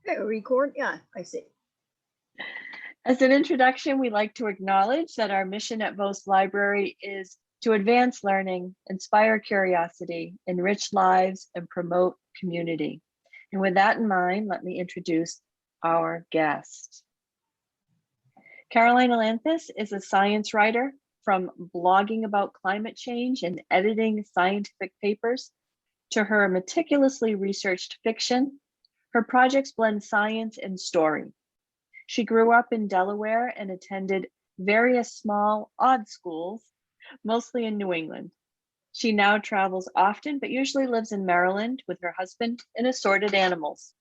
Okay, record. Yeah, I see. As an introduction, we'd like to acknowledge that our mission at Vose Library is to advance learning, inspire curiosity, enrich lives, and promote community. And with that in mind, let me introduce our guest. Caroline Ailanthus is a science writer. From blogging about climate change and editing scientific papers to her meticulously researched fiction, her projects blend science and story. She grew up in Delaware and attended various small, odd schools, mostly in New England. She now travels often, but usually lives in Maryland with her husband and assorted animals.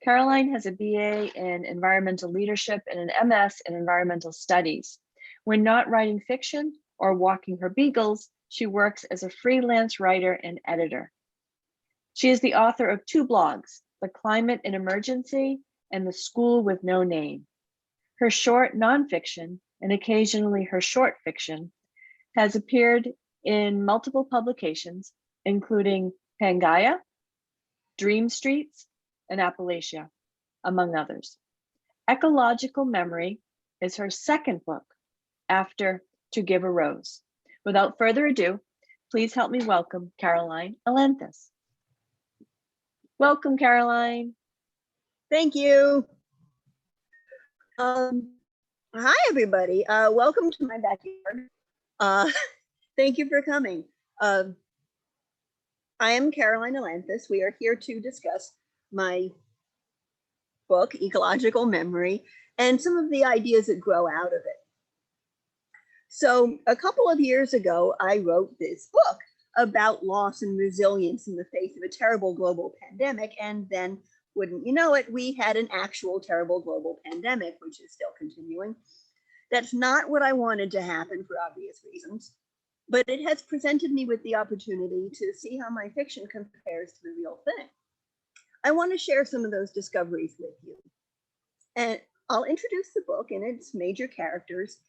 Caroline has a BA in environmental leadership and an MS in environmental studies. When not writing fiction or walking her beagles, she works as a freelance writer and editor. She is the author of 2 blogs, The Climate in Emergency and The School with No Name. Her short nonfiction, and occasionally her short fiction, has appeared in multiple publications, including Pangaea, Dream Streets, and Appalachia, among others. Ecological Memory is her second book after To Give a Rose. Without further ado, please help me welcome Caroline Ailanthus. Welcome, Caroline. Thank you. Hi, everybody. Welcome to my backyard. Thank you for coming. I am Caroline Ailanthus. We are here to discuss my book, Ecological Memory, and some of the ideas that grow out of it. So a couple of years ago, I wrote this book about loss and resilience in the face of a terrible global pandemic. And then, wouldn't you know it, we had an actual terrible global pandemic, which is still continuing. That's not what I wanted to happen for obvious reasons, but it has presented me with the opportunity to see how my fiction compares to the real thing. I want to share some of those discoveries with you. And I'll introduce the book and its major characters,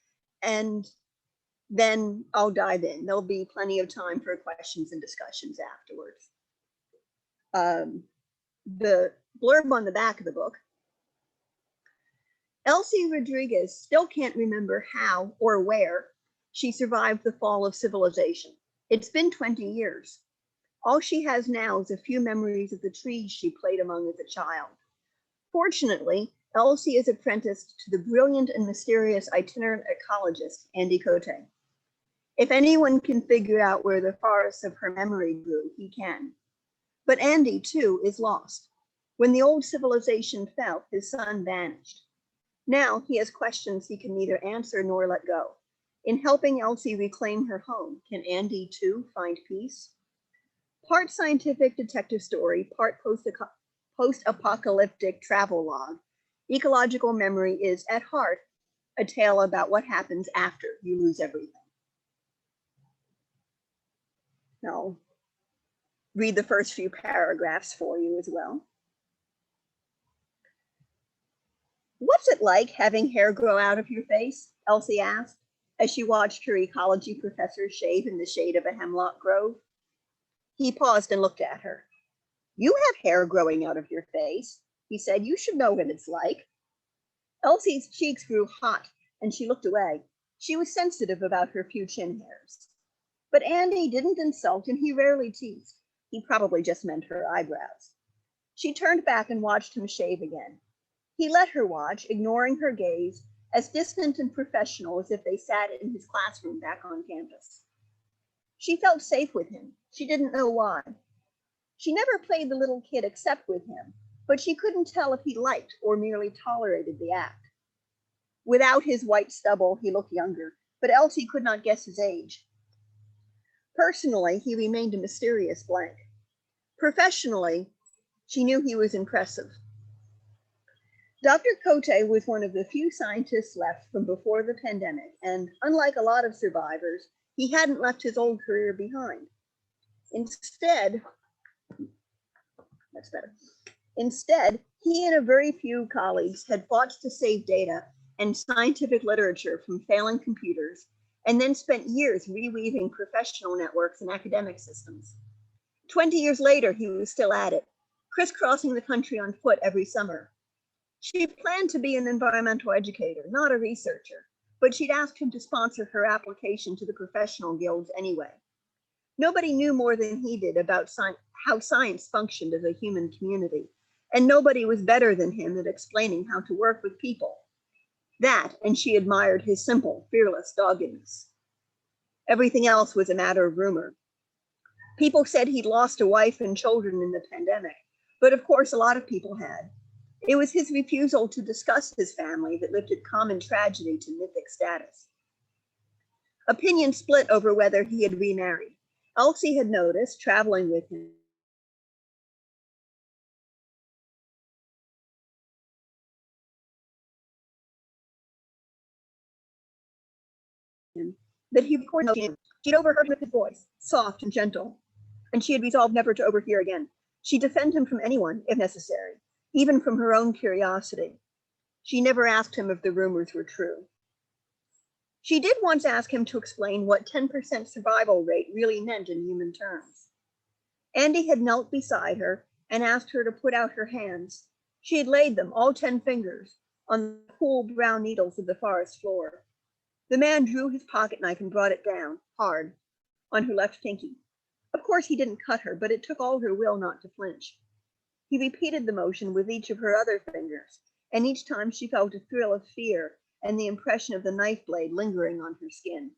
and then I'll dive in. There'll be plenty of time for questions and discussions afterwards. The blurb on the back of the book: Elsie Rodriguez still can't remember how or where she survived the fall of civilization. It's been 20 years. All she has now is a few memories of the trees she played among as a child. Fortunately, Elsie is apprenticed to the brilliant and mysterious itinerant ecologist, Andy Cote. If anyone can figure out where the forests of her memory grew, he can. But Andy, too, is lost. When the old civilization fell, his son vanished. Now he has questions he can neither answer nor let go. In helping Elsie reclaim her home, can Andy, too, find peace? Part scientific detective story, part post-apocalyptic travel log, Ecological Memory is, at heart, a tale about what happens after you lose everything. I'll read the first few paragraphs for you as well. What's it like having hair grow out of your face? Elsie asked, as she watched her ecology professor shave in the shade of a hemlock grove. He paused and looked at her. You have hair growing out of your face, he said. You should know what it's like. Elsie's cheeks grew hot and she looked away. She was sensitive about her few chin hairs. But Andy didn't insult and he rarely teased. He probably just meant her eyebrows. She turned back and watched him shave again. He let her watch, ignoring her gaze, as distant and professional as if they sat in his classroom back on campus. She felt safe with him. She didn't know why. She never played the little kid except with him, but she couldn't tell if he liked or merely tolerated the act. Without his white stubble, he looked younger, but Elsie could not guess his age. Personally, he remained a mysterious blank. Professionally, she knew he was impressive. Dr. Cote was one of the few scientists left from before the pandemic, and unlike a lot of survivors, he hadn't left his old career behind. Instead, he and a very few colleagues had fought to save data and scientific literature from failing computers, and then spent years reweaving professional networks and academic systems. 20 years later, he was still at it. crisscrossing the country on foot every summer. She planned to be an environmental educator, not a researcher, but she'd asked him to sponsor her application to the professional guilds anyway. Nobody knew more than he did about how science functioned as a human community, and nobody was better than him at explaining how to work with people. That, and she admired his simple, fearless doggedness. Everything else was a matter of rumor. People said he'd lost a wife and children in the pandemic, but of course a lot of people had. It was his refusal to discuss his family that lifted common tragedy to mythic status. Opinions split over whether he had remarried. Elsie had noticed, traveling with him, that he recorded him. She'd overheard him with his voice, soft and gentle, and she had resolved never to overhear again. She'd defend him from anyone, if necessary, even from her own curiosity. She never asked him if the rumors were true. She did once ask him to explain what 10% survival rate really meant in human terms. Andy had knelt beside her and asked her to put out her hands. She had laid them, all 10 fingers, on the cool brown needles of the forest floor. The man drew his pocket knife and brought it down, hard, on her left pinky. Of course he didn't cut her, but it took all her will not to flinch. He repeated the motion with each of her other fingers, and each time she felt a thrill of fear and the impression of the knife blade lingering on her skin.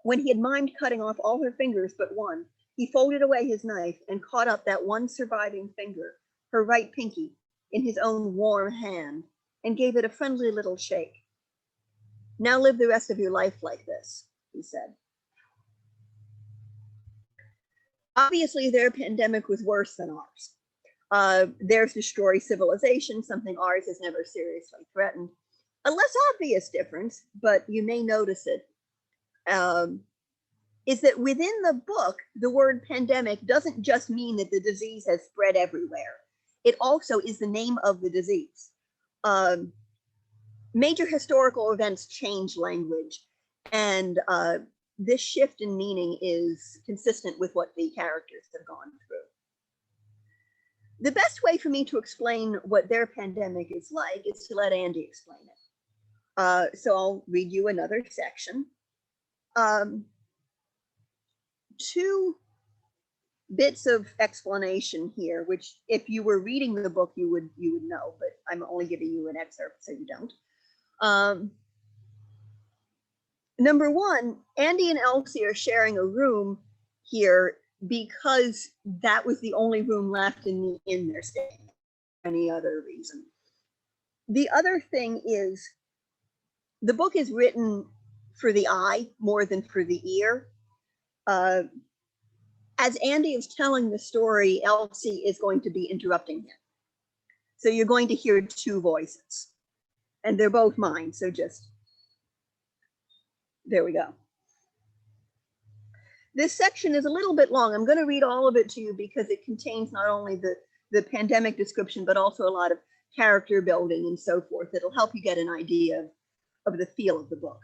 When he had mimed cutting off all her fingers but one, he folded away his knife and caught up that one surviving finger, her right pinky, in his own warm hand and gave it a friendly little shake. Now live the rest of your life like this, he said. Obviously, their pandemic was worse than ours. Theirs destroyed civilization, something ours has never seriously threatened. A less obvious difference, but you may notice it, is that within the book, the word pandemic doesn't just mean that the disease has spread everywhere. It also is the name of the disease. Major historical events change language, and this shift in meaning is consistent with what the characters have gone through. The best way for me to explain what their pandemic is like is to let Andy explain it. So I'll read you another section. Two bits of explanation here, which if you were reading the book, you would know, but I'm only giving you an excerpt so you don't. Number one, Andy and Elsie are sharing a room here because that was the only room left in their stay. Any other reason? The other thing is the book is written for the eye more than for the ear. As Andy is telling the story, Elsie is going to be interrupting him. So you're going to hear two voices, and they're both mine. So just, there we go. This section is a little bit long. I'm going to read all of it to you because it contains not only the pandemic description, but also a lot of character building and so forth. It'll help you get an idea of the feel of the book.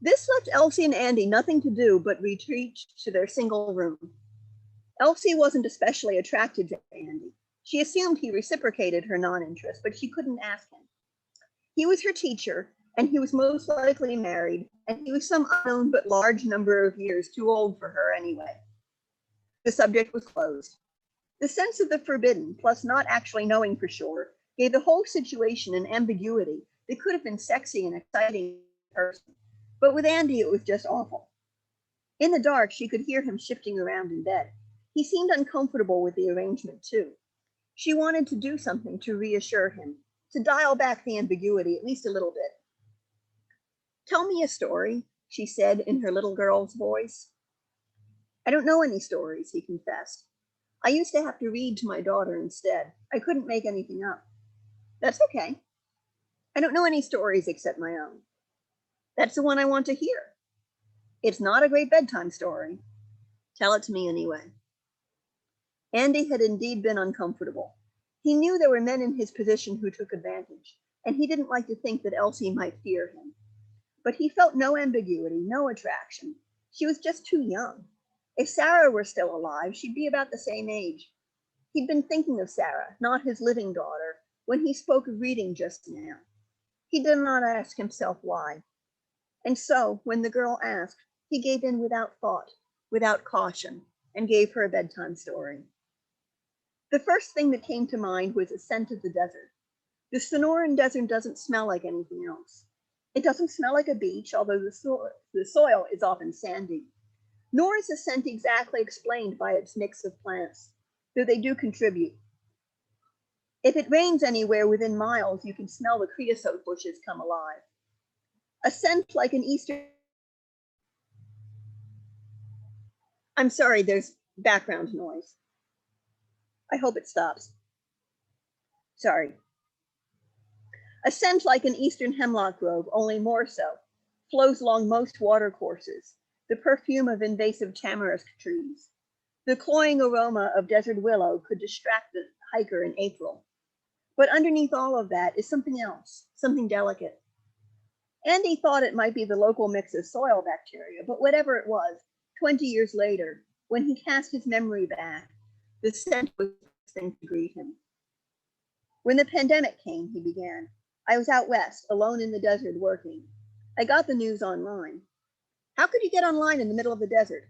This left Elsie and Andy nothing to do but retreat to their single room. Elsie wasn't especially attracted to Andy. She assumed he reciprocated her non-interest, but she couldn't ask him. He was her teacher, and he was most likely married, and he was some unknown but large number of years too old for her anyway. The subject was closed. The sense of the forbidden, plus not actually knowing for sure, gave the whole situation an ambiguity that could have been sexy and exciting in person. But with Andy, it was just awful. In the dark, she could hear him shifting around in bed. He seemed uncomfortable with the arrangement, too. She wanted to do something to reassure him, to dial back the ambiguity at least a little bit. Tell me a story, she said in her little girl's voice. I don't know any stories, he confessed. I used to have to read to my daughter instead. I couldn't make anything up. That's okay. I don't know any stories except my own. That's the one I want to hear. It's not a great bedtime story. Tell it to me anyway. Andy had indeed been uncomfortable. He knew there were men in his position who took advantage, and he didn't like to think that Elsie might fear him. But he felt no ambiguity, no attraction. She was just too young. If Sarah were still alive, she'd be about the same age. He'd been thinking of Sarah, not his living daughter, when he spoke of reading just now. He did not ask himself why. And so, when the girl asked, he gave in without thought, without caution, and gave her a bedtime story. The first thing that came to mind was the scent of the desert. The Sonoran Desert doesn't smell like anything else. It doesn't smell like a beach, although the soil is often sandy. Nor is the scent exactly explained by its mix of plants, though they do contribute. If it rains anywhere within miles, you can smell the creosote bushes come alive. A scent like an Eastern... I'm sorry, there's background noise. I hope it stops. Sorry. A scent like an eastern hemlock grove, only more so, flows along most watercourses, the perfume of invasive tamarisk trees. The cloying aroma of desert willow could distract the hiker in April. But underneath all of that is something else, something delicate. Andy thought it might be the local mix of soil bacteria, but whatever it was, 20 years later, when he cast his memory back, the scent was the first thing to greet him. When the pandemic came, he began, I was out west, alone in the desert working. I got the news online. How could you get online in the middle of the desert?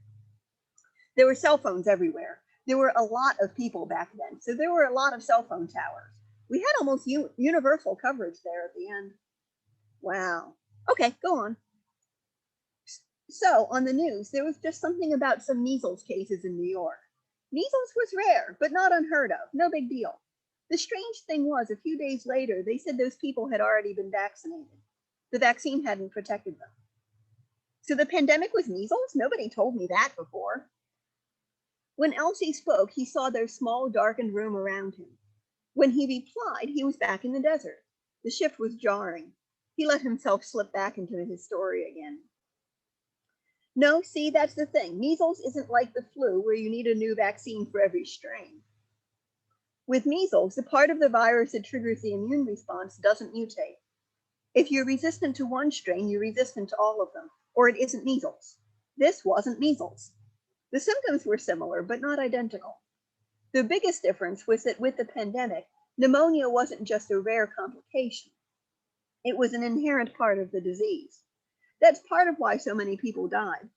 There were cell phones everywhere. There were a lot of people back then, so there were a lot of cell phone towers. We had almost universal coverage there at the end. Wow. Okay, go on. So, on the news, there was just something about some measles cases in New York. Measles was rare, but not unheard of. No big deal. The strange thing was, a few days later, they said those people had already been vaccinated. The vaccine hadn't protected them. So the pandemic was measles? Nobody told me that before. When Elsie spoke, he saw their small, darkened room around him. When he replied, he was back in the desert. The shift was jarring. He let himself slip back into his story again. No, see, that's the thing. Measles isn't like the flu where you need a new vaccine for every strain. With measles, the part of the virus that triggers the immune response doesn't mutate. If you're resistant to one strain, you're resistant to all of them, or it isn't measles. This wasn't measles. The symptoms were similar, but not identical. The biggest difference was that with the pandemic, pneumonia wasn't just a rare complication. It was an inherent part of the disease. That's part of why so many people died.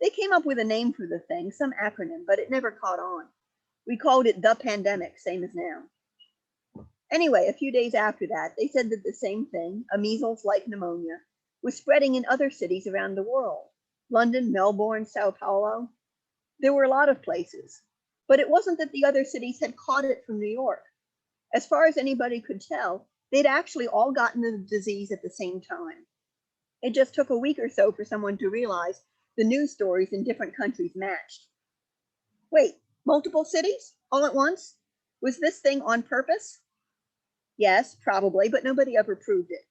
They came up with a name for the thing, some acronym, but it never caught on. We called it the pandemic, same as now. Anyway, a few days after that, they said that the same thing, a measles-like pneumonia, was spreading in other cities around the world. London, Melbourne, Sao Paulo. There were a lot of places. But it wasn't that the other cities had caught it from New York. As far as anybody could tell, they'd actually all gotten the disease at the same time. It just took a week or so for someone to realize the news stories in different countries matched. Wait, multiple cities? All at once? Was this thing on purpose? Yes, probably, but nobody ever proved it.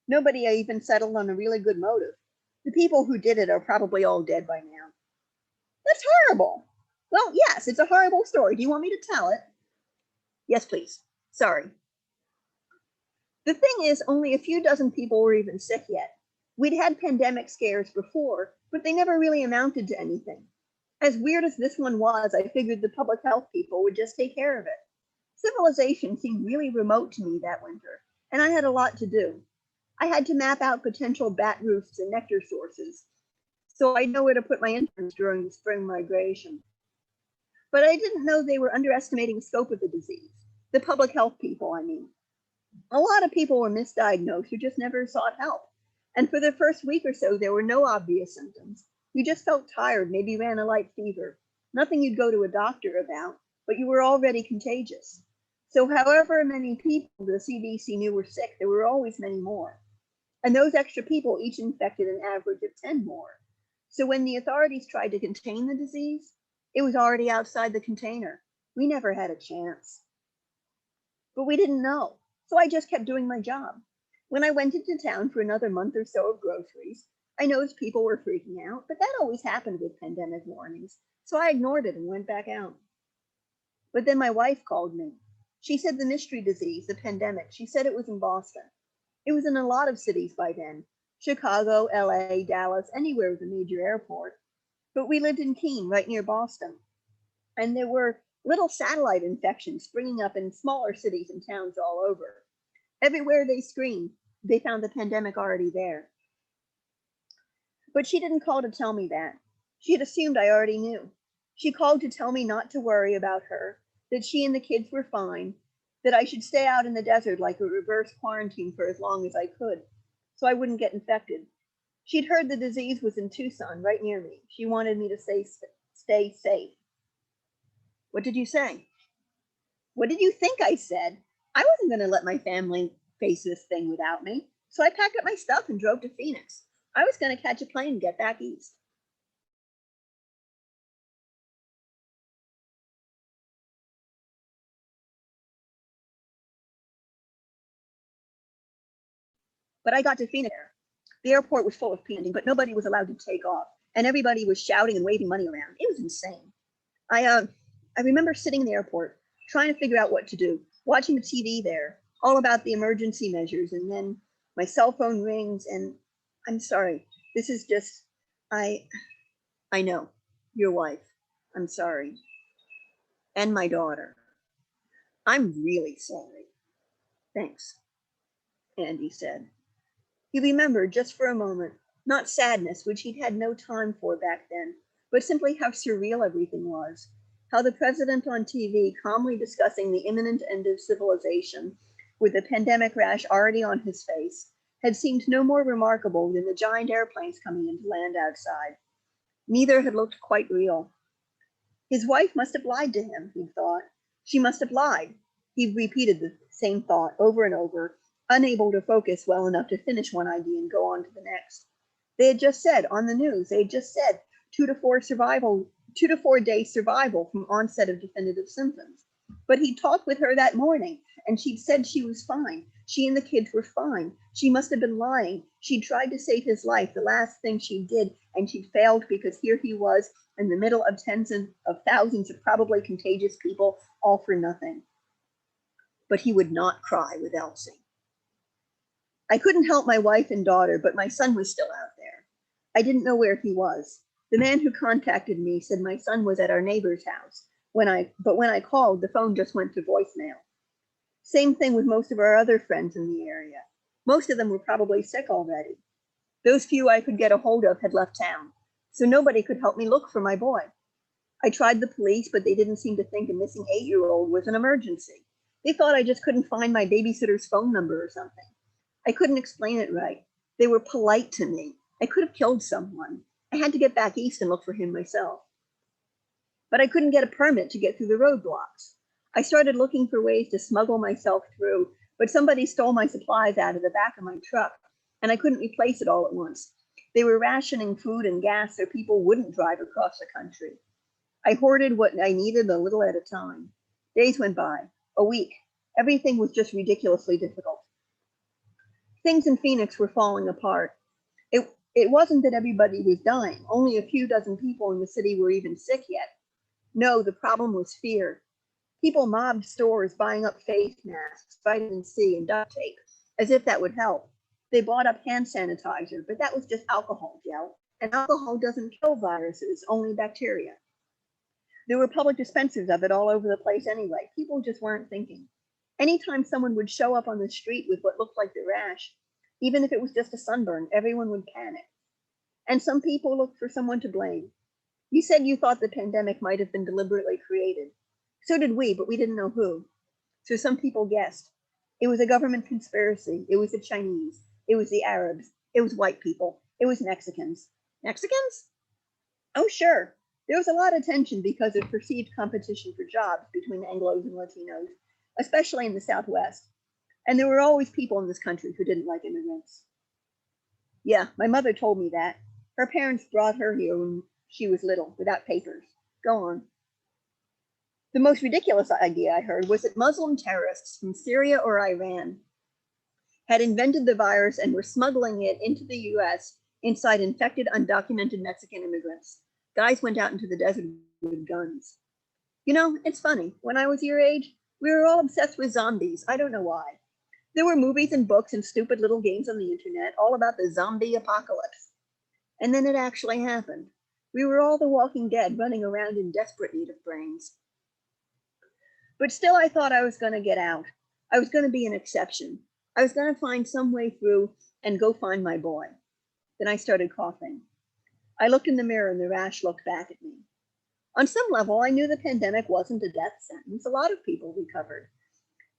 Nobody even settled on a really good motive. The people who did it are probably all dead by now. That's horrible. Well, yes, it's a horrible story. Do you want me to tell it? Yes, please. Sorry. The thing is, only a few dozen people were even sick yet. We'd had pandemic scares before, but they never really amounted to anything. As weird as this one was, I figured the public health people would just take care of it. Civilization seemed really remote to me that winter, and I had a lot to do. I had to map out potential bat roosts and nectar sources, so I'd know where to put my interns during the spring migration. But I didn't know they were underestimating the scope of the disease. The public health people, I mean. A lot of people were misdiagnosed who just never sought help. And for the first week or so, there were no obvious symptoms. You just felt tired, maybe ran a light fever. Nothing you'd go to a doctor about, but you were already contagious. So however many people the CDC knew were sick, there were always many more. And those extra people each infected an average of 10 more. So when the authorities tried to contain the disease, it was already outside the container. We never had a chance. But we didn't know, so I just kept doing my job. When I went into town for another month or so of groceries, I noticed people were freaking out, but that always happened with pandemic warnings, so I ignored it and went back out. But then my wife called me. She said the mystery disease, the pandemic, she said it was in Boston. It was in a lot of cities by then. Chicago, LA, Dallas, anywhere with a major airport. But we lived in Keene, right near Boston, and there were little satellite infections springing up in smaller cities and towns all over. Everywhere they screened, they found the pandemic already there. But she didn't call to tell me that. She had assumed I already knew. She called to tell me not to worry about her, that she and the kids were fine, that I should stay out in the desert like a reverse quarantine for as long as I could, so I wouldn't get infected. She'd heard the disease was in Tucson, right near me. She wanted me to stay safe. What did you say? What did you think I said? I wasn't going to let my family face this thing without me. So I packed up my stuff and drove to Phoenix. I was going to catch a plane and get back east. But I got to Phoenix. The airport was full of people, but nobody was allowed to take off. And everybody was shouting and waving money around. It was insane. I remember sitting in the airport, trying to figure out what to do, watching the TV there, all about the emergency measures, and then my cell phone rings, and I'm sorry. This is just, I know, your wife. I'm sorry. And my daughter. I'm really sorry. Thanks, Andy said. He remembered just for a moment, not sadness, which he'd had no time for back then, but simply how surreal everything was. How the president on TV, calmly discussing the imminent end of civilization, with the pandemic rash already on his face, had seemed no more remarkable than the giant airplanes coming in to land outside. Neither had looked quite real. His wife must have lied to him, he'd thought. She must have lied. He repeated the same thought over and over, unable to focus well enough to finish one idea and go on to the next. They had just said on the news, they had just said 2 to 4 day survival from onset of definitive symptoms. But he talked with her that morning, and she'd said she was fine. She and the kids were fine. She must have been lying. She tried to save his life, the last thing she did, and she'd failed because here he was in the middle of tens of thousands of probably contagious people, all for nothing. But he would not cry with Elsie. I couldn't help my wife and daughter, but my son was still out there. I didn't know where he was. The man who contacted me said my son was at our neighbor's house. But when I called, the phone just went to voicemail. Same thing with most of our other friends in the area. Most of them were probably sick already. Those few I could get a hold of had left town, so nobody could help me look for my boy. I tried the police, but they didn't seem to think a missing 8-year-old was an emergency. They thought I just couldn't find my babysitter's phone number or something. I couldn't explain it right. They were polite to me. I could have killed someone. I had to get back east and look for him myself. But I couldn't get a permit to get through the roadblocks. I started looking for ways to smuggle myself through, but somebody stole my supplies out of the back of my truck, and I couldn't replace it all at once. They were rationing food and gas so people wouldn't drive across the country. I hoarded what I needed a little at a time. Days went by, a week. Everything was just ridiculously difficult. Things in Phoenix were falling apart. It wasn't that everybody was dying. Only a few dozen people in the city were even sick yet. No, the problem was fear. People mobbed stores buying up face masks, vitamin C, and duct tape, as if that would help. They bought up hand sanitizer, but that was just alcohol gel, and alcohol doesn't kill viruses, only bacteria. There were public dispensers of it all over the place anyway. People just weren't thinking. Anytime someone would show up on the street with what looked like the rash, even if it was just a sunburn, everyone would panic. And some people looked for someone to blame. You said you thought the pandemic might have been deliberately created. So did we, but we didn't know who. So some people guessed. It was a government conspiracy. It was the Chinese. It was the Arabs. It was white people. It was Mexicans. Mexicans? Oh, sure. There was a lot of tension because of perceived competition for jobs between Anglos and Latinos, especially in the Southwest. And there were always people in this country who didn't like immigrants. Yeah, my mother told me that. Her parents brought her here when she was little, without papers. Go on. The most ridiculous idea I heard was that Muslim terrorists from Syria or Iran had invented the virus and were smuggling it into the US inside infected, undocumented Mexican immigrants. Guys went out into the desert with guns. You know, it's funny. When I was your age, we were all obsessed with zombies. I don't know why. There were movies and books and stupid little games on the internet all about the zombie apocalypse. And then it actually happened. We were all the walking dead running around in desperate need of brains. But still, I thought I was going to get out. I was going to be an exception. I was going to find some way through and go find my boy. Then I started coughing. I looked in the mirror and the rash looked back at me. On some level, I knew the pandemic wasn't a death sentence. A lot of people recovered.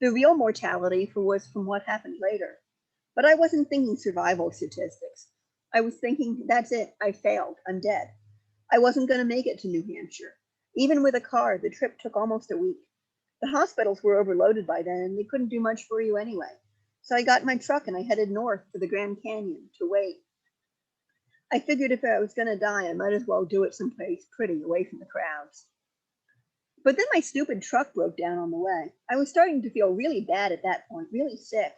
The real mortality was from what happened later. But I wasn't thinking survival statistics. I was thinking, that's it, I failed, I'm dead. I wasn't going to make it to New Hampshire. Even with a car, the trip took almost a week. The hospitals were overloaded by then, and they couldn't do much for you anyway. So I got in my truck and I headed north to the Grand Canyon to wait. I figured if I was going to die, I might as well do it someplace pretty, away from the crowds. But then my stupid truck broke down on the way. I was starting to feel really bad at that point, really sick.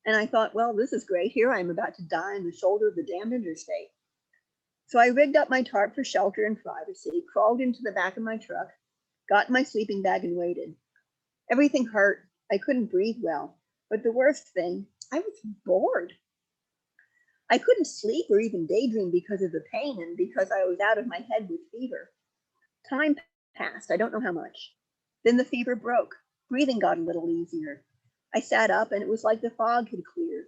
And I thought, well, this is great. Here I am about to die on the shoulder of the damned interstate. So I rigged up my tarp for shelter and privacy, crawled into the back of my truck, got in my sleeping bag and waited. Everything hurt. I couldn't breathe well. But the worst thing, I was bored. I couldn't sleep or even daydream because of the pain and because I was out of my head with fever. Time passed, I don't know how much. Then the fever broke. Breathing got a little easier. I sat up and it was like the fog had cleared.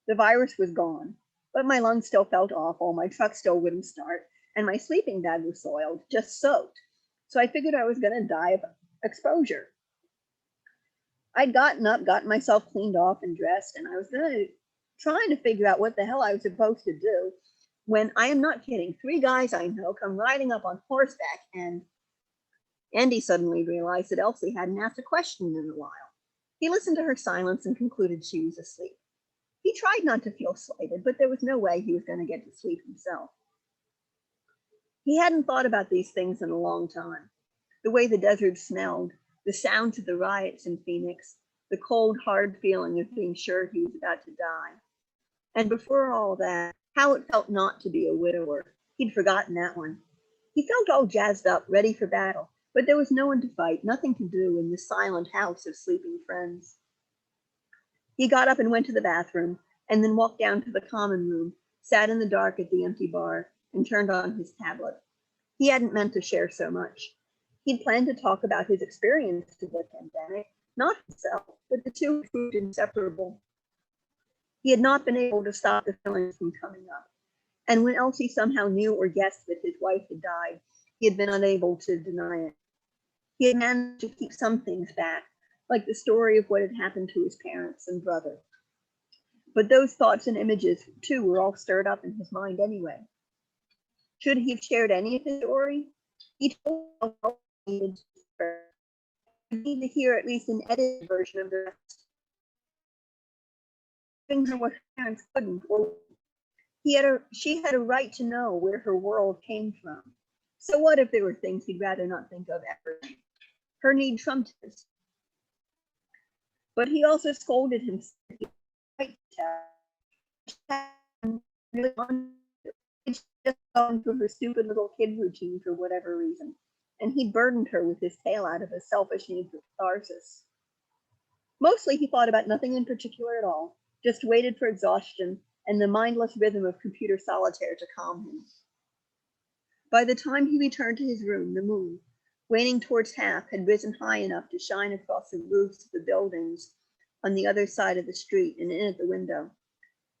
The virus was gone, but my lungs still felt awful, my truck still wouldn't start, and my sleeping bag was soiled, just soaked. So I figured I was going to die of exposure. I'd gotten up, gotten myself cleaned off and dressed, and I was trying to figure out what the hell I was supposed to do when, I am not kidding, 3 guys I know come riding up on horseback, and Andy suddenly realized that Elsie hadn't asked a question in a while. He listened to her silence and concluded she was asleep. He tried not to feel slighted, but there was no way he was going to get to sleep himself. He hadn't thought about these things in a long time. The way the desert smelled, the sounds of the riots in Phoenix, the cold, hard feeling of being sure he was about to die. And before all that, how it felt not to be a widower. He'd forgotten that one. He felt all jazzed up, ready for battle, but there was no one to fight, nothing to do in this silent house of sleeping friends. He got up and went to the bathroom, and then walked down to the common room, sat in the dark at the empty bar, and turned on his tablet. He hadn't meant to share so much. He'd planned to talk about his experience of the pandemic, not himself, but the two proved inseparable. He had not been able to stop the feelings from coming up. And when Elsie somehow knew or guessed that his wife had died, he had been unable to deny it. He had managed to keep some things back, like the story of what had happened to his parents and brother. But those thoughts and images, too, were all stirred up in his mind anyway. Should he have shared any of his story? He told himself he needed to hear at least an edited version of the rest. Things are what parents couldn't, or she had a right to know where her world came from. So what if there were things he'd rather not think of ever? Her need trumped his. But he also scolded himself. It's just going through her stupid little kid routine for whatever reason, and he burdened her with his tale out of a selfish need for catharsis. Mostly he thought about nothing in particular at all, just waited for exhaustion and the mindless rhythm of computer solitaire to calm him. By the time he returned to his room, the moon, waning towards half, had risen high enough to shine across the roofs of the buildings on the other side of the street and in at the window.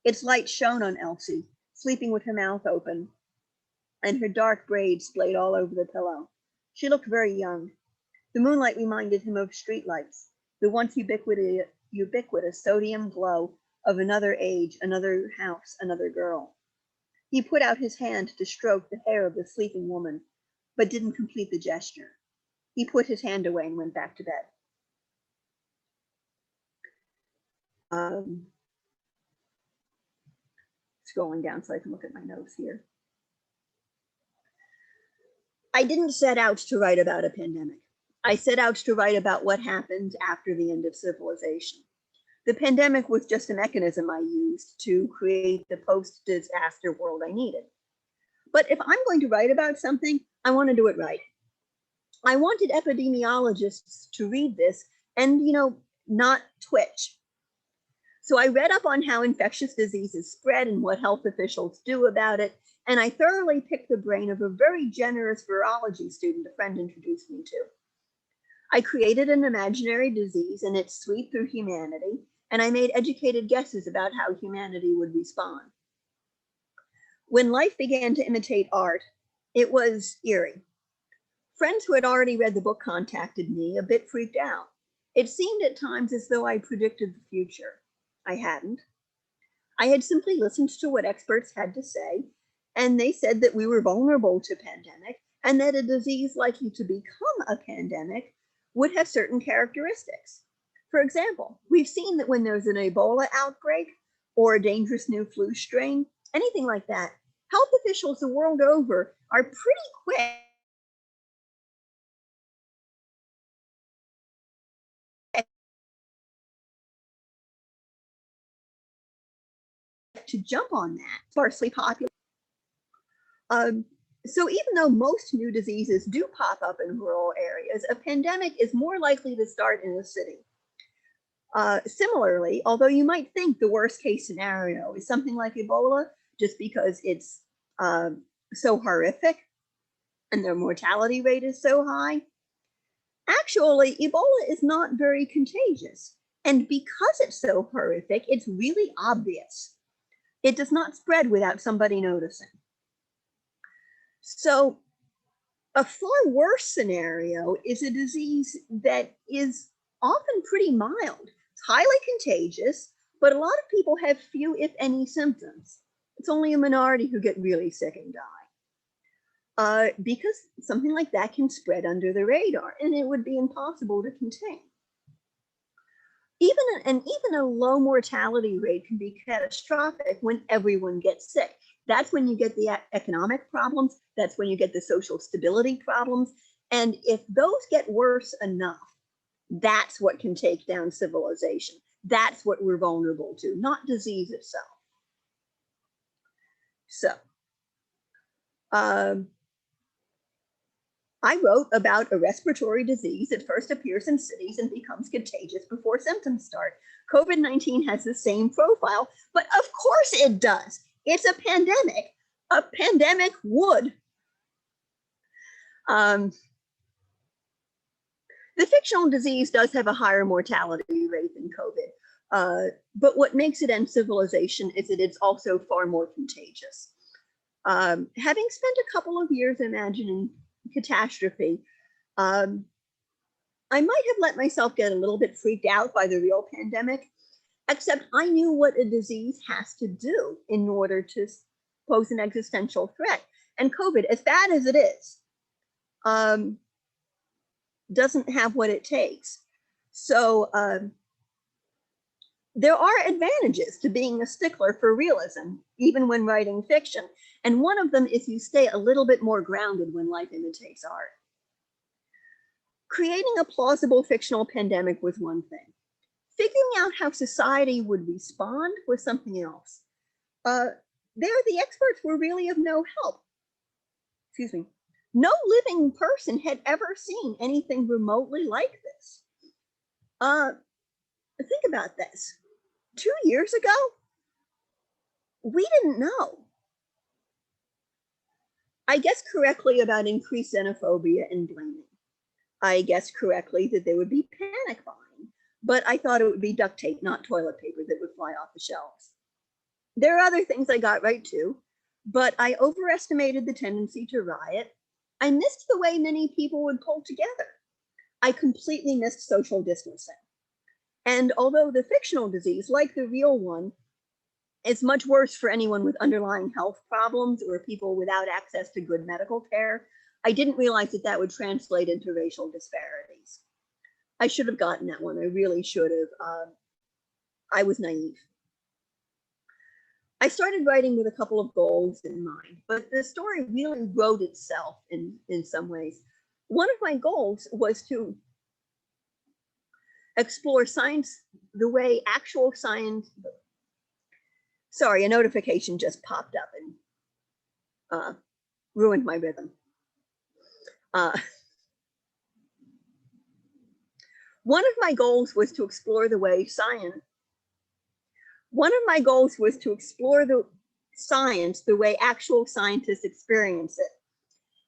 Its light shone on Elsie, sleeping with her mouth open, and her dark braids splayed all over the pillow. She looked very young. The moonlight reminded him of streetlights, the once ubiquitous sodium glow of another age, another house, another girl. He put out his hand to stroke the hair of the sleeping woman, but didn't complete the gesture. He put his hand away and went back to bed. Scrolling down so I can look at my notes here. I didn't set out to write about a pandemic. I set out to write about what happened after the end of civilization. The pandemic was just a mechanism I used to create the post-disaster world I needed. But if I'm going to write about something, I want to do it right. I wanted epidemiologists to read this and, not twitch. So I read up on how infectious diseases spread and what health officials do about it. and I thoroughly picked the brain of a very generous virology student a friend introduced me to. I created an imaginary disease and its sweep through humanity, and I made educated guesses about how humanity would respond. When life began to imitate art, it was eerie. Friends who had already read the book contacted me, a bit freaked out. It seemed at times as though I predicted the future. I hadn't. I had simply listened to what experts had to say, and they said that we were vulnerable to pandemic and that a disease likely to become a pandemic would have certain characteristics. For example, we've seen that when there's an Ebola outbreak or a dangerous new flu strain, anything like that, health officials the world over are pretty quick to jump on that sparsely populated. So even though most new diseases do pop up in rural areas, a pandemic is more likely to start in a city. Similarly, although you might think the worst case scenario is something like Ebola, just because it's so horrific and their mortality rate is so high, actually, Ebola is not very contagious. And because it's so horrific, it's really obvious. It does not spread without somebody noticing. So a far worse scenario is a disease that is often pretty mild. It's highly contagious, but a lot of people have few, if any, symptoms. It's only a minority who get really sick and die. Because something like that can spread under the radar, and it would be impossible to contain. Even a low mortality rate can be catastrophic when everyone gets sick. That's when you get the economic problems. That's when you get the social stability problems. And if those get worse enough, that's what can take down civilization. That's what we're vulnerable to, not disease itself. So, I wrote about a respiratory disease that first appears in cities and becomes contagious before symptoms start. COVID-19 has the same profile, but of course it does. It's a pandemic. A pandemic would. The fictional disease does have a higher mortality rate than COVID, but what makes it end civilization is that it's also far more contagious. Having spent a couple of years imagining catastrophe, I might have let myself get a little bit freaked out by the real pandemic, except I knew what a disease has to do in order to pose an existential threat. And COVID, as bad as it is, doesn't have what it takes. So there are advantages to being a stickler for realism, even when writing fiction. And one of them is you stay a little bit more grounded when life imitates art. Creating a plausible fictional pandemic was one thing. Figuring out how society would respond was something else. There, the experts were really of no help. Excuse me. No living person had ever seen anything remotely like this. Think about this. 2 years ago, we didn't know. I guessed correctly about increased xenophobia and blaming. I guessed correctly that there would be panic buying, but I thought it would be duct tape, not toilet paper, that would fly off the shelves. There are other things I got right too, but I overestimated the tendency to riot. I missed the way many people would pull together. I completely missed social distancing. And although the fictional disease, like the real one, is much worse for anyone with underlying health problems or people without access to good medical care, I didn't realize that that would translate into racial disparities. I should have gotten that one. I really should have. I was naive. I started writing with a couple of goals in mind, but the story really wrote itself in some ways. One of my goals was to explore science the way actual science. Sorry, a notification just popped up and ruined my rhythm. One of my goals was to explore the way science. One of my goals was to explore the science the way actual scientists experience it,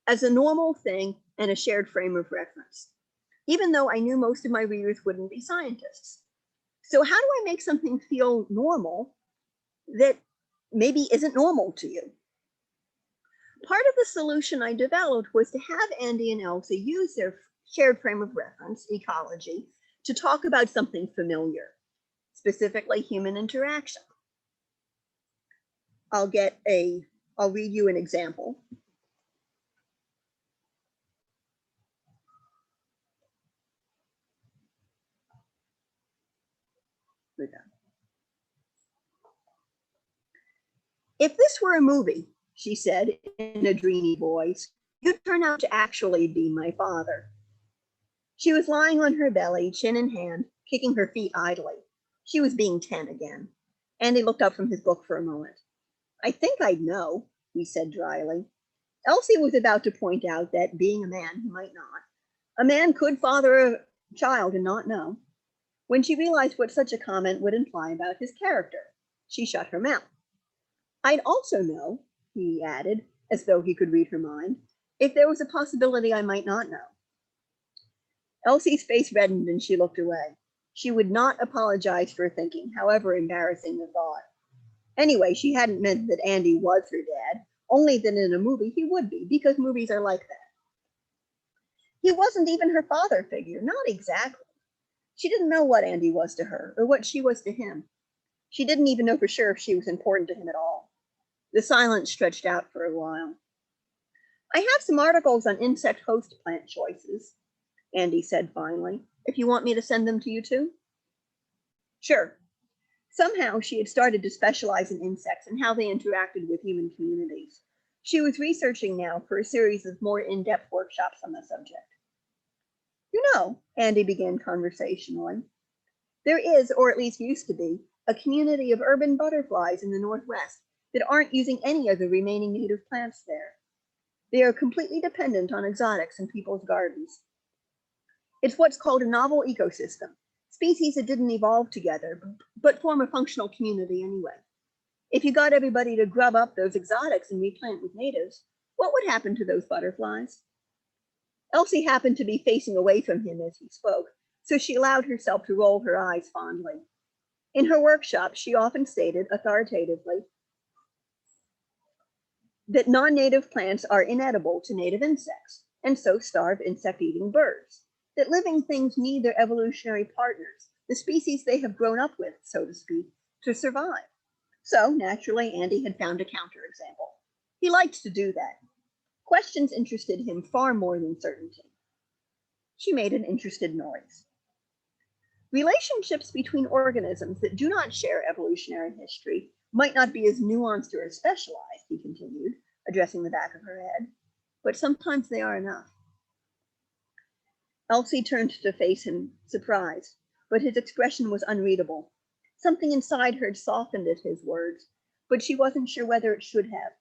as a normal thing and a shared frame of reference, even though I knew most of my readers wouldn't be scientists. So how do I make something feel normal that maybe isn't normal to you? Part of the solution I developed was to have Andy and Elsie use their shared frame of reference, ecology, to talk about something familiar, specifically human interaction. I'll read you an example. If this were a movie, she said in a dreamy voice, you'd turn out to actually be my father. She was lying on her belly, chin in hand, kicking her feet idly. She was being 10 again. Andy looked up from his book for a moment. I think I'd know, he said dryly. Elsie was about to point out that, being a man, he might not. A man could father a child and not know. When she realized what such a comment would imply about his character, she shut her mouth. I'd also know, he added, as though he could read her mind, if there was a possibility I might not know. Elsie's face reddened and she looked away. She would not apologize for thinking, however embarrassing the thought. Anyway, she hadn't meant that Andy was her dad, only that in a movie he would be, because movies are like that. He wasn't even her father figure, not exactly. She didn't know what Andy was to her, or what she was to him. She didn't even know for sure if she was important to him at all. The silence stretched out for a while. I have some articles on insect host plant choices, Andy said finally, if you want me to send them to you too. Sure. Somehow she had started to specialize in insects and how they interacted with human communities. She was researching now for a series of more in-depth workshops on the subject. You know, Andy began conversationally, there is, or at least used to be, a community of urban butterflies in the Northwest that aren't using any of the remaining native plants there. They are completely dependent on exotics in people's gardens. It's what's called a novel ecosystem, species that didn't evolve together, but form a functional community anyway. If you got everybody to grub up those exotics and replant with natives, what would happen to those butterflies? Elsie happened to be facing away from him as he spoke, so she allowed herself to roll her eyes fondly. In her workshop, she often stated authoritatively that non-native plants are inedible to native insects, and so starve insect-eating birds, that living things need their evolutionary partners, the species they have grown up with, so to speak, to survive. So, naturally, Andy had found a counterexample. He liked to do that. Questions interested him far more than certainty. She made an interested noise. Relationships between organisms that do not share evolutionary history might not be as nuanced or as specialized, he continued, addressing the back of her head, but sometimes they are enough. Elsie turned to face him, surprised, but his expression was unreadable. Something inside her had softened at his words, but she wasn't sure whether it should have.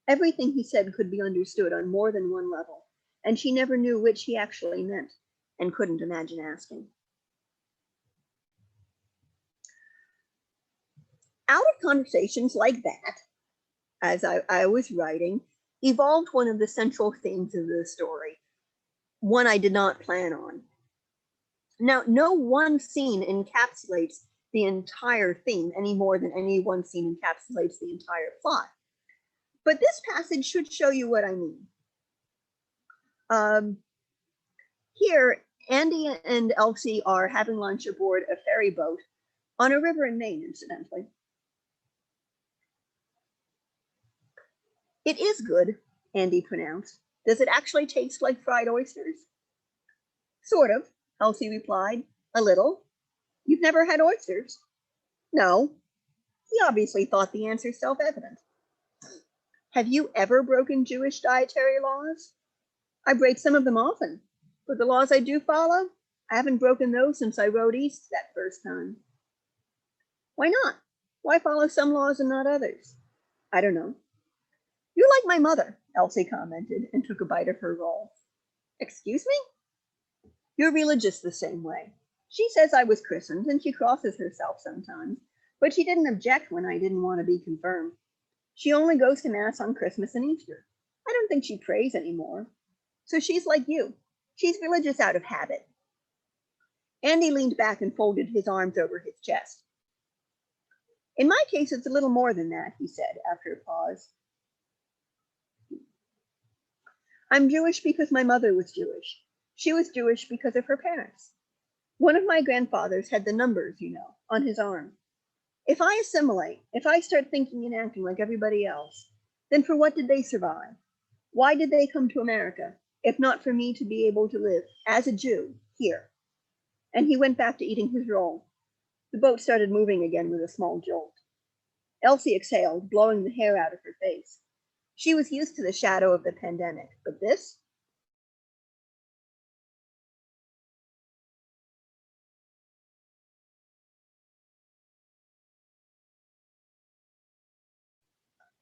Everything he said could be understood on more than one level, and she never knew which he actually meant, and couldn't imagine asking. Out of conversations like that, as I was writing, evolved one of the central themes of the story, one I did not plan on. Now, no one scene encapsulates the entire theme any more than any one scene encapsulates the entire plot. But this passage should show you what I mean. Here, Andy and Elsie are having lunch aboard a ferry boat on a river in Maine, incidentally. It is good, Andy pronounced. Does it actually taste like fried oysters? Sort of, Elsie replied. A little. You've never had oysters? No. He obviously thought the answer self-evident. Have you ever broken Jewish dietary laws? I break some of them often, but the laws I do follow, I haven't broken those since I rode east that first time. Why not? Why follow some laws and not others? I don't know. You're like my mother, Elsie commented and took a bite of her roll. Excuse me? You're religious the same way. She says I was christened and she crosses herself sometimes, but she didn't object when I didn't want to be confirmed. She only goes to Mass on Christmas and Easter. I don't think she prays anymore. So she's like you. She's religious out of habit. Andy leaned back and folded his arms over his chest. In my case, it's a little more than that, he said after a pause. I'm Jewish because my mother was Jewish. She was Jewish because of her parents. One of my grandfathers had the numbers, on his arm. If I assimilate, if I start thinking and acting like everybody else, then for what did they survive? Why did they come to America, if not for me to be able to live as a Jew here? And he went back to eating his roll. The boat started moving again with a small jolt. Elsie exhaled, blowing the hair out of her face. She was used to the shadow of the pandemic, but this?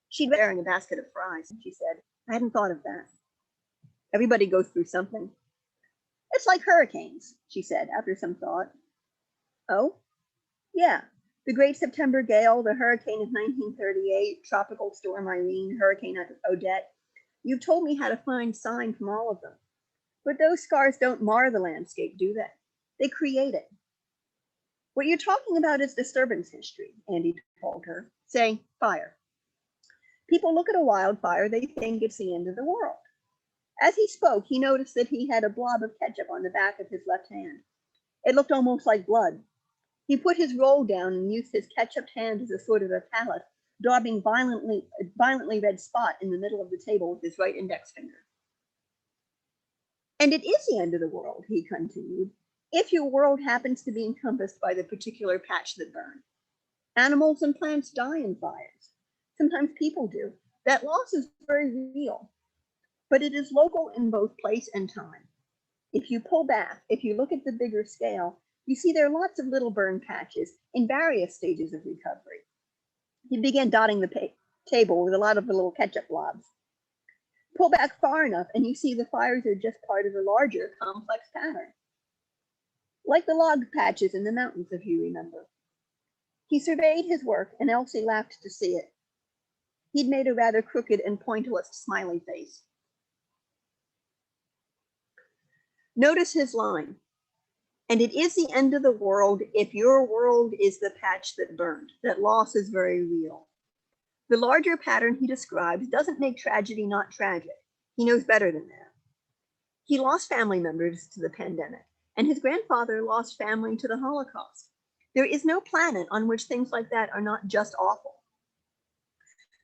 She'd been carrying a basket of fries, she said. I hadn't thought of that. Everybody goes through something. It's like hurricanes, she said after some thought. Oh? Yeah. The Great September Gale, the hurricane of 1938, Tropical Storm Irene, Hurricane Odette. You've told me how to find sign from all of them. But those scars don't mar the landscape, do they? They create it. What you're talking about is disturbance history, Andy told her. Say, fire. People look at a wildfire, they think it's the end of the world. As he spoke, he noticed that he had a blob of ketchup on the back of his left hand. It looked almost like blood. He put his roll down and used his ketchuped hand as a sort of a palette, daubing a violently red spot in the middle of the table with his right index finger. And it is the end of the world, he continued, if your world happens to be encompassed by the particular patch that burned. Animals and plants die in fires. Sometimes people do. That loss is very real, but it is local in both place and time. If you pull back, if you look at the bigger scale, you see there are lots of little burn patches in various stages of recovery. He began dotting the table with a lot of the little ketchup blobs. Pull back far enough and you see the fires are just part of a larger, complex pattern. Like the log patches in the mountains, if you remember. He surveyed his work and Elsie laughed to see it. He'd made a rather crooked and pointillist smiley face. Notice his line. And it is the end of the world if your world is the patch that burned. That loss is very real. The larger pattern he describes doesn't make tragedy not tragic. He knows better than that. He lost family members to the pandemic, and his grandfather lost family to the Holocaust. There is no planet on which things like that are not just awful.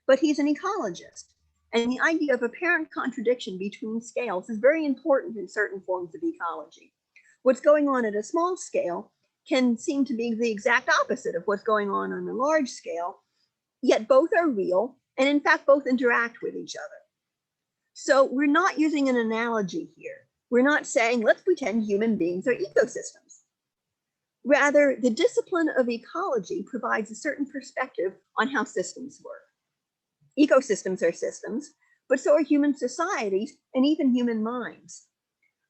But he's an ecologist, and the idea of apparent contradiction between scales is very important in certain forms of ecology. What's going on at a small scale can seem to be the exact opposite of what's going on a large scale, yet both are real, and in fact, both interact with each other. So we're not using an analogy here. We're not saying, let's pretend human beings are ecosystems. Rather, the discipline of ecology provides a certain perspective on how systems work. Ecosystems are systems, but so are human societies and even human minds.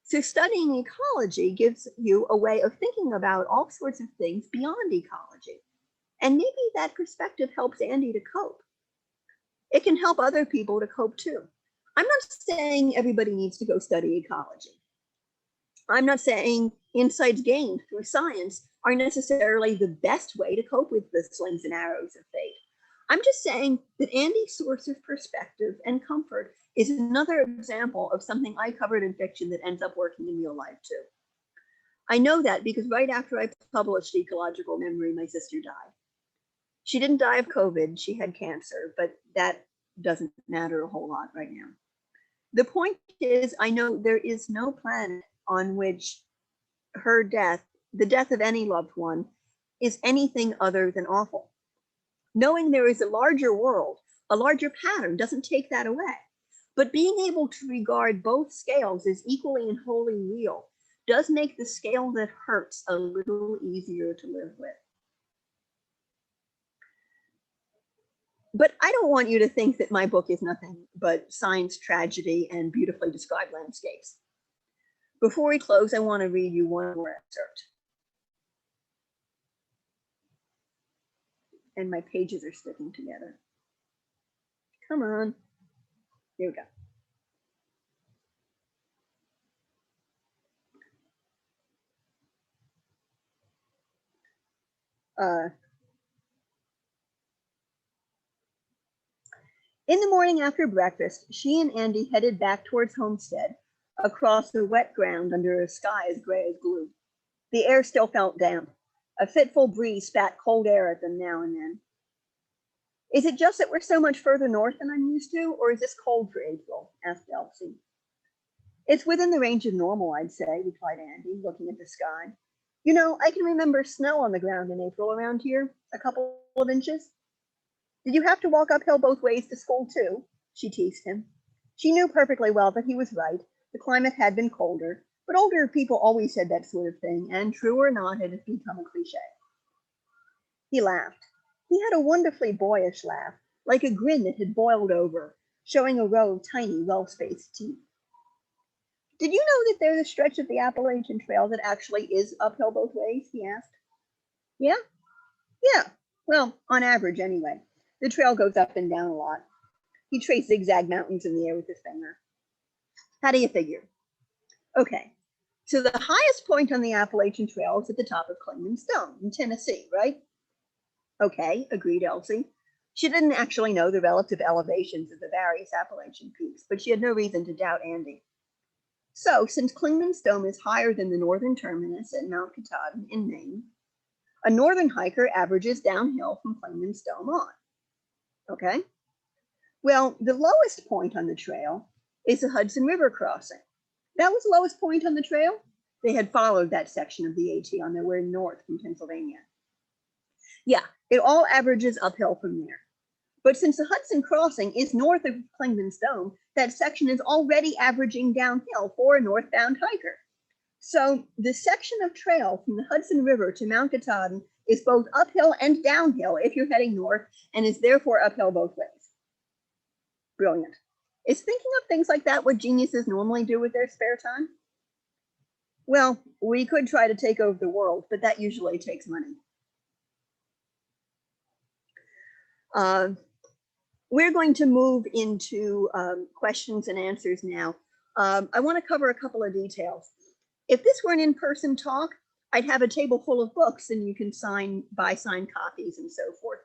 So studying ecology gives you a way of thinking about all sorts of things beyond ecology. And maybe that perspective helps Andy to cope. It can help other people to cope too. I'm not saying everybody needs to go study ecology. I'm not saying insights gained through science are necessarily the best way to cope with the slings and arrows of fate. I'm just saying that Andy's source of perspective and comfort is another example of something I covered in fiction that ends up working in real life too. I know that because right after I published Ecological Memory, my sister died. She didn't die of COVID, she had cancer, but that doesn't matter a whole lot right now. The point is, I know there is no planet on which her death, the death of any loved one, is anything other than awful. Knowing there is a larger world, a larger pattern doesn't take that away. But being able to regard both scales as equally and wholly real does make the scale that hurts a little easier to live with. But I don't want you to think that my book is nothing but science tragedy and beautifully described landscapes. Before we close, I want to read you one more excerpt. And my pages are sticking together. Come on. Here we go. In the morning after breakfast, she and Andy headed back towards Homestead, across the wet ground under a sky as gray as glue. The air still felt damp. A fitful breeze spat cold air at them now and then. Is it just that we're so much further north than I'm used to, or is this cold for April? Asked Elsie. It's within the range of normal, I'd say, replied Andy, looking at the sky. You know, I can remember snow on the ground in April around here, a couple of inches. Did you have to walk uphill both ways to school too? She teased him. She knew perfectly well that he was right. The climate had been colder, but older people always said that sort of thing, and true or not, it had become a cliche. He laughed. He had a wonderfully boyish laugh, like a grin that had boiled over, showing a row of tiny, well-spaced teeth. Did you know that there's a stretch of the Appalachian Trail that actually is uphill both ways? He asked. Yeah? Yeah. Well, on average, anyway. The trail goes up and down a lot. He traced zigzag mountains in the air with his finger. How do you figure? Okay, so the highest point on the Appalachian Trail is at the top of Clingman Stone in Tennessee, right? Okay, agreed Elsie. She didn't actually know the relative elevations of the various Appalachian peaks, but she had no reason to doubt Andy. So, since Clingman Stone is higher than the northern terminus at Mount Katahdin in Maine, a northern hiker averages downhill from Clingman Stone on. Okay? Well, the lowest point on the trail is the Hudson River crossing. That was the lowest point on the trail. They had followed that section of the AT on their way north from Pennsylvania. Yeah, it all averages uphill from there. But since the Hudson crossing is north of Clingman Stone, that section is already averaging downhill for a northbound hiker. So the section of trail from the Hudson River to Mount Katahdin is both uphill and downhill if you're heading north, and is therefore uphill both ways. Brilliant. Is thinking of things like that what geniuses normally do with their spare time? Well, we could try to take over the world, but that usually takes money. We're going to move into questions and answers now. I want to cover a couple of details. If this were an in-person talk, I'd have a table full of books and you can buy signed copies and so forth.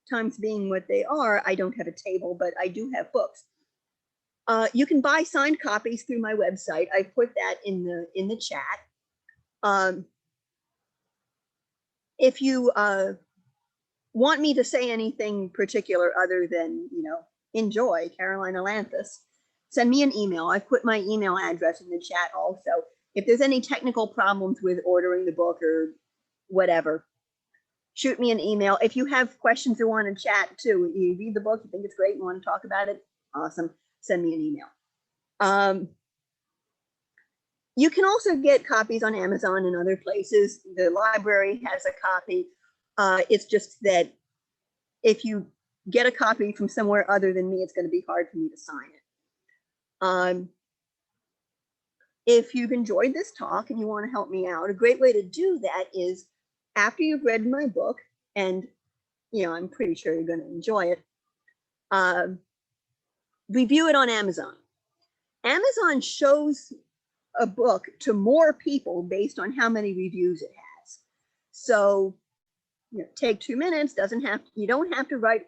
Times being what they are, I don't have a table, but I do have books. You can buy signed copies through my website. I put that in the chat. If you want me to say anything particular other than, enjoy Caroline Ailanthus, send me an email. I've put my email address in the chat also. If there's any technical problems with ordering the book or whatever, shoot me an email. If you have questions or want to chat too, you read the book, you think it's great, you want to talk about it, awesome, send me an email. You can also get copies on Amazon and other places. The library has a copy. It's just that if you get a copy from somewhere other than me, it's going to be hard for me to sign it. If you've enjoyed this talk and you want to help me out, a great way to do that is after you've read my book, and I'm pretty sure you're going to enjoy it, review it on Amazon. Amazon shows a book to more people based on how many reviews it has. So, take 2 minutes, you don't have to write,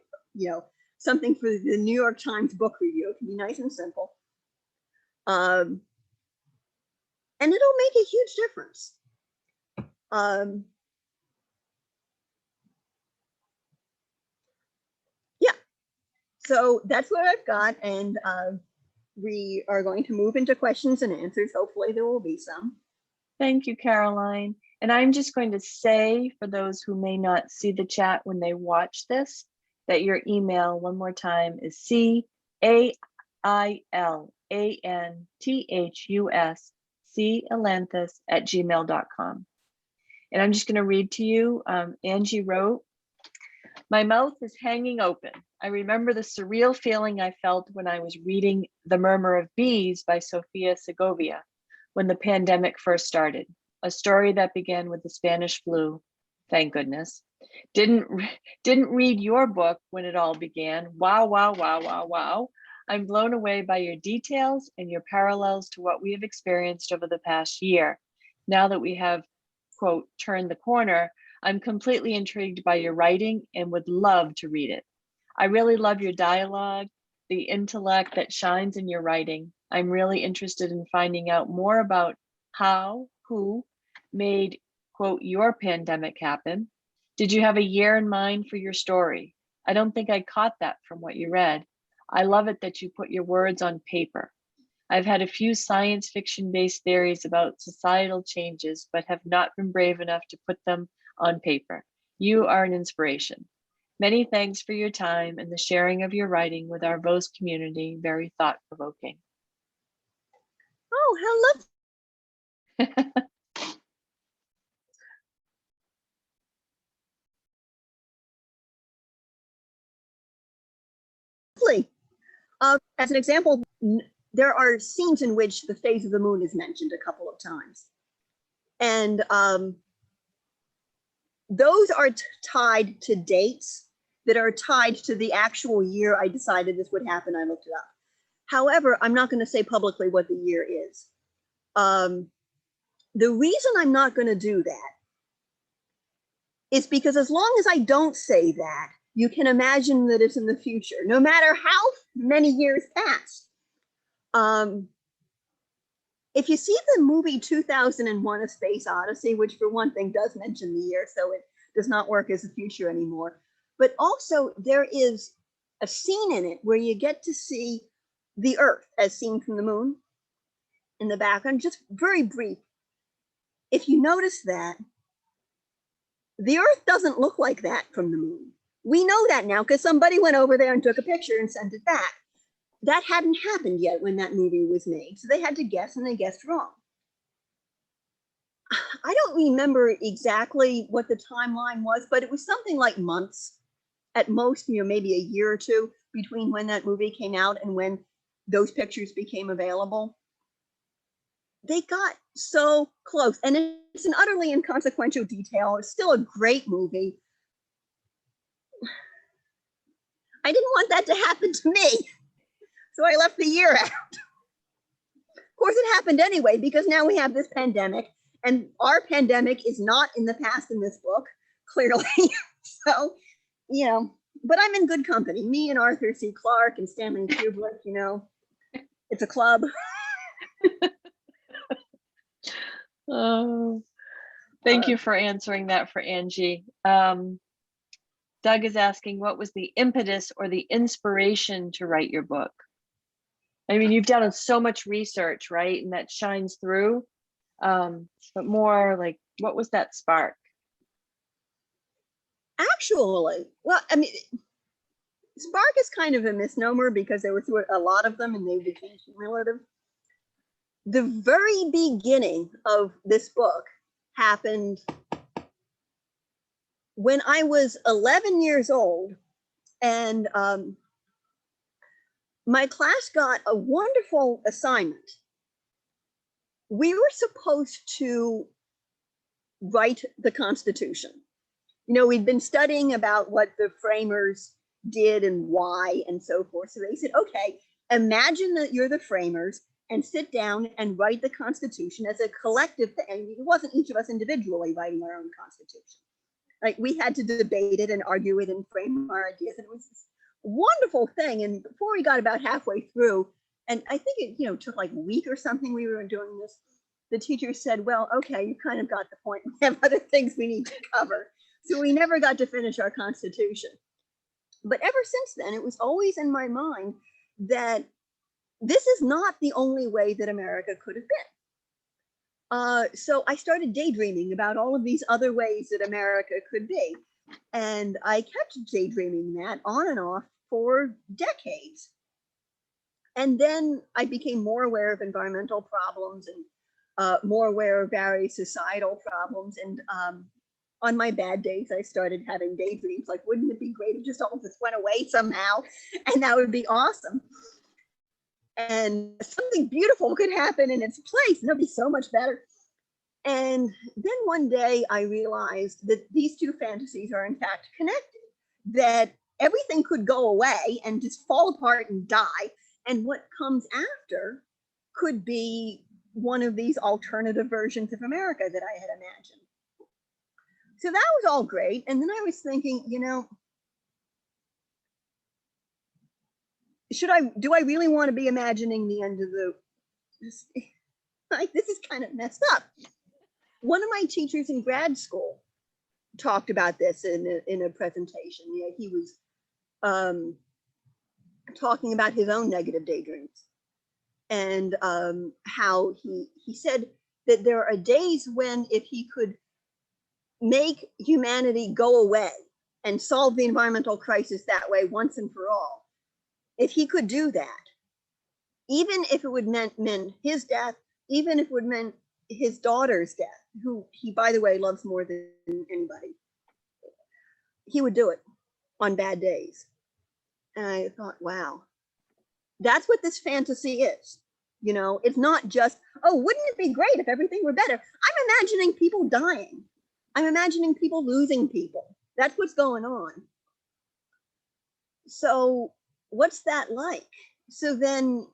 something for the New York Times book review. It can be nice and simple. And it'll make a huge difference. Yeah, so that's what I've got, and we are going to move into questions and answers. Hopefully there will be some. Thank you, Caroline. And I'm just going to say, for those who may not see the chat when they watch this, that your email, one more time, is CAILANTHUS@gmail.com. And I'm just going to read to you. Angie wrote, "My mouth is hanging open. I remember the surreal feeling I felt when I was reading The Murmur of Bees by Sofia Segovia when the pandemic first started, a story that began with the Spanish flu, thank goodness, Didn't read your book when it all began. Wow, wow, wow, wow, wow. I'm blown away by your details and your parallels to what we have experienced over the past year. Now that we have, quote, turned the corner, I'm completely intrigued by your writing and would love to read it. I really love your dialogue, the intellect that shines in your writing. I'm really interested in finding out more about who made, quote, your pandemic happen. Did you have a year in mind for your story? I don't think I caught that from what you read. I love it that you put your words on paper. I've had a few science fiction-based theories about societal changes, but have not been brave enough to put them on paper. You are an inspiration. Many thanks for your time and the sharing of your writing with our Vose community. Very thought-provoking. Oh, how lovely. As an example, there are scenes in which the phase of the moon is mentioned a couple of times. And those are tied to dates that are tied to the actual year I decided this would happen. I looked it up. However, I'm not going to say publicly what the year is. The reason I'm not going to do that is because as long as I don't say that, you can imagine that it's in the future, no matter how many years pass. If you see the movie 2001: A Space Odyssey, which for one thing does mention the year, so it does not work as the future anymore, but also there is a scene in it where you get to see the Earth as seen from the moon in the background, just very brief. If you notice that, the Earth doesn't look like that from the moon. We know that now because somebody went over there and took a picture and sent it back. That hadn't happened yet when that movie was made, so they had to guess, and they guessed wrong. I don't remember exactly what the timeline was, but it was something like months, at most, maybe a year or two between when that movie came out and when those pictures became available. They got so close, and it's an utterly inconsequential detail. It's still a great movie. I didn't want that to happen to me, so I left the year out. Of course, it happened anyway, because now we have this pandemic, and our pandemic is not in the past in this book, clearly. So, but I'm in good company. Me and Arthur C. Clarke and Stanley Kubrick, it's a club. Oh, thank you for answering that for Angie. Doug is asking, what was the impetus or the inspiration to write your book? I mean, you've done so much research, right? And that shines through. But more like, what was that spark? Actually, well, I mean, spark is kind of a misnomer because there were a lot of them and they became cumulative. The very beginning of this book happened when I was 11 years old, and my class got a wonderful assignment. We were supposed to write the Constitution. We'd been studying about what the framers did and why and so forth. So they said, okay, imagine that you're the framers and sit down and write the Constitution as a collective thing. It wasn't each of us individually writing our own Constitution. Like, we had to debate it and argue it and frame our ideas. And it was this wonderful thing. And before we got about halfway through, and I think it took like a week or something we were doing this, the teacher said, well, okay, you kind of got the point. We have other things we need to cover. So we never got to finish our Constitution. But ever since then, it was always in my mind that this is not the only way that America could have been. So I started daydreaming about all of these other ways that America could be. And I kept daydreaming that on and off for decades. And then I became more aware of environmental problems and more aware of various societal problems. And on my bad days, I started having daydreams like, wouldn't it be great if just all of this went away somehow? And that would be awesome. And something beautiful could happen in its place, and it'll be so much better. And then one day I realized that these two fantasies are in fact connected, that everything could go away and just fall apart and die. And what comes after could be one of these alternative versions of America that I had imagined. So that was all great. And then I was thinking, do I really want to be imagining the end of this? Like, this is kind of messed up. One of my teachers in grad school talked about this in a presentation. He was talking about his own negative daydreams, and how he said that there are days when, if he could make humanity go away and solve the environmental crisis that way once and for all, if he could do that, even if it would meant his death, even if it would meant his daughter's death, who he, by the way, loves more than anybody, he would do it on bad days. And I thought, wow, that's what this fantasy is. It's not just, oh, wouldn't it be great if everything were better? I'm imagining people dying. I'm imagining people losing people. That's what's going on. So what's that like? So then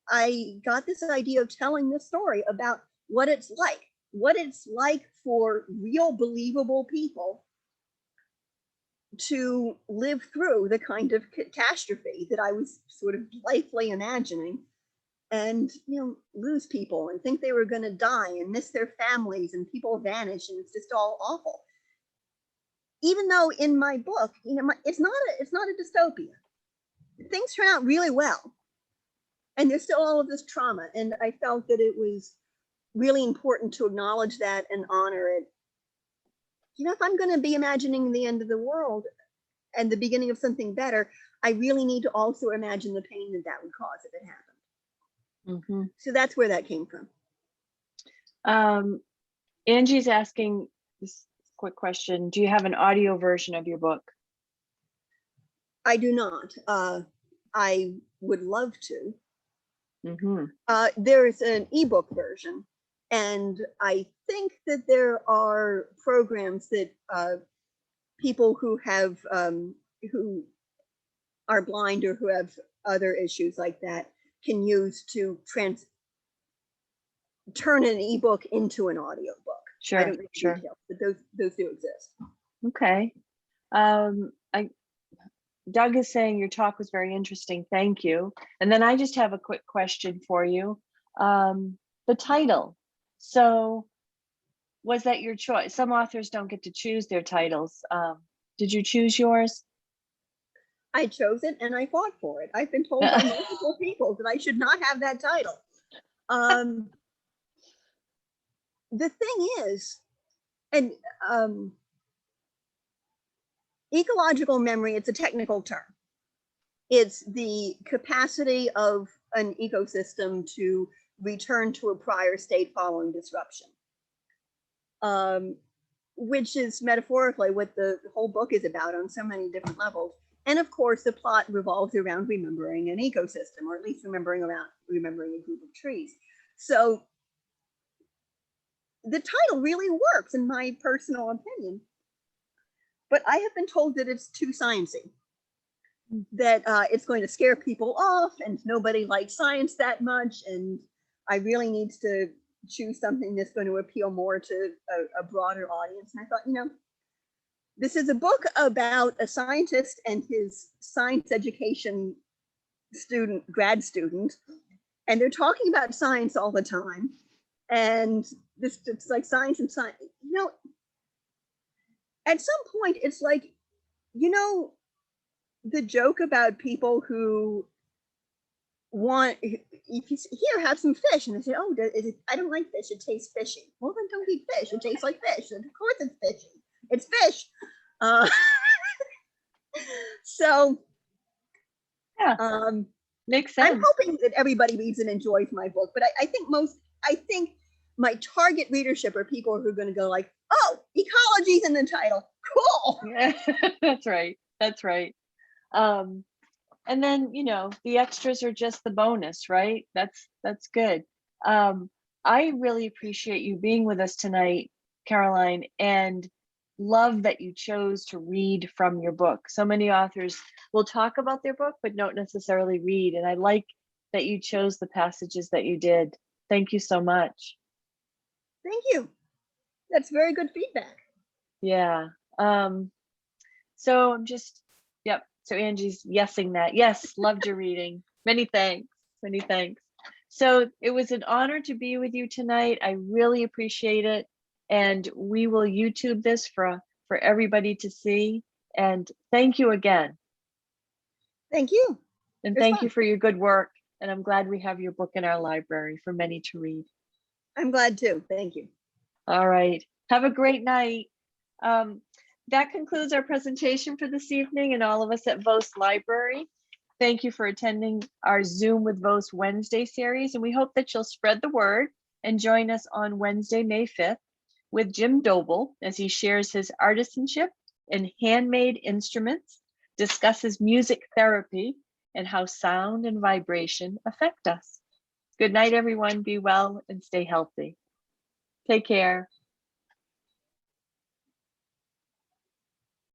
I got this idea of telling this story about what it's like for real, believable people to live through the kind of catastrophe that I was sort of blithely imagining, and lose people and think they were going to die and miss their families, and people vanish, and it's just all awful. Even though in my book, it's not a dystopia. Things turn out really well, and there's still all of this trauma, and I felt that it was really important to acknowledge that and honor it. If I'm going to be imagining the end of the world and the beginning of something better, I really need to also imagine the pain that would cause if it happened. Mm-hmm. So that's where that came from. Angie's asking this quick question. Do you have an audio version of your book? I do not. I would love to. Mm-hmm. There's an ebook version, and I think that there are programs that people who who are blind or who have other issues like that can use to turn an ebook into an audio book. Sure, I don't know the sure. details, but those do exist. Okay. Doug is saying your talk was very interesting. Thank you. And then I just have a quick question for you. The title. So was that your choice? Some authors don't get to choose their titles. Did you choose yours? I chose it and I fought for it. I've been told by multiple people that I should not have that title. The thing is, and ecological memory, it's a technical term. It's the capacity of an ecosystem to return to a prior state following disruption, which is metaphorically what the whole book is about on so many different levels. And of course, the plot revolves around remembering an ecosystem, or at least remembering a group of trees. So the title really works, in my personal opinion. But I have been told that it's too sciencey, that it's going to scare people off, and nobody likes science that much, and I really need to choose something that's going to appeal more to a broader audience. And I thought, this is a book about a scientist and his science education grad student, and they're talking about science all the time. And it's like science and science. At some point, it's like, the joke about people who want, if you here, have some fish, and they say, oh, I don't like fish, it tastes fishy. Well, then don't eat fish, it tastes like fish. And of course it's fishy, it's fish. So yeah, makes sense. I'm hoping that everybody reads and enjoys my book, but I think my target readership are people who are going to go like, oh, ecology's in the title, cool. Yeah, that's right. And then the extras are just the bonus, right? That's good. I really appreciate you being with us tonight, Caroline, and love that you chose to read from your book. So many authors will talk about their book, but don't necessarily read. And I like that you chose the passages that you did. Thank you so much. Thank you. That's very good feedback. Yeah. So I'm just, yep. So Angie's yesing that. Yes, loved your reading. Many thanks. Many thanks. So it was an honor to be with you tonight. I really appreciate it. And we will YouTube this for everybody to see. And thank you again. Thank you. And It was thank fun. you for your good work. And I'm glad we have your book in our library for many to read. I'm glad too. Thank you. All right. Have a great night. That concludes our presentation for this evening, and all of us at Vose Library. Thank you for attending our Zoom with Vose Wednesday series, and we hope that you'll spread the word and join us on Wednesday, May 5th with Jim Doble as he shares his artisanship in handmade instruments, discusses music therapy, and how sound and vibration affect us. Good night, everyone. Be well and stay healthy. Take care.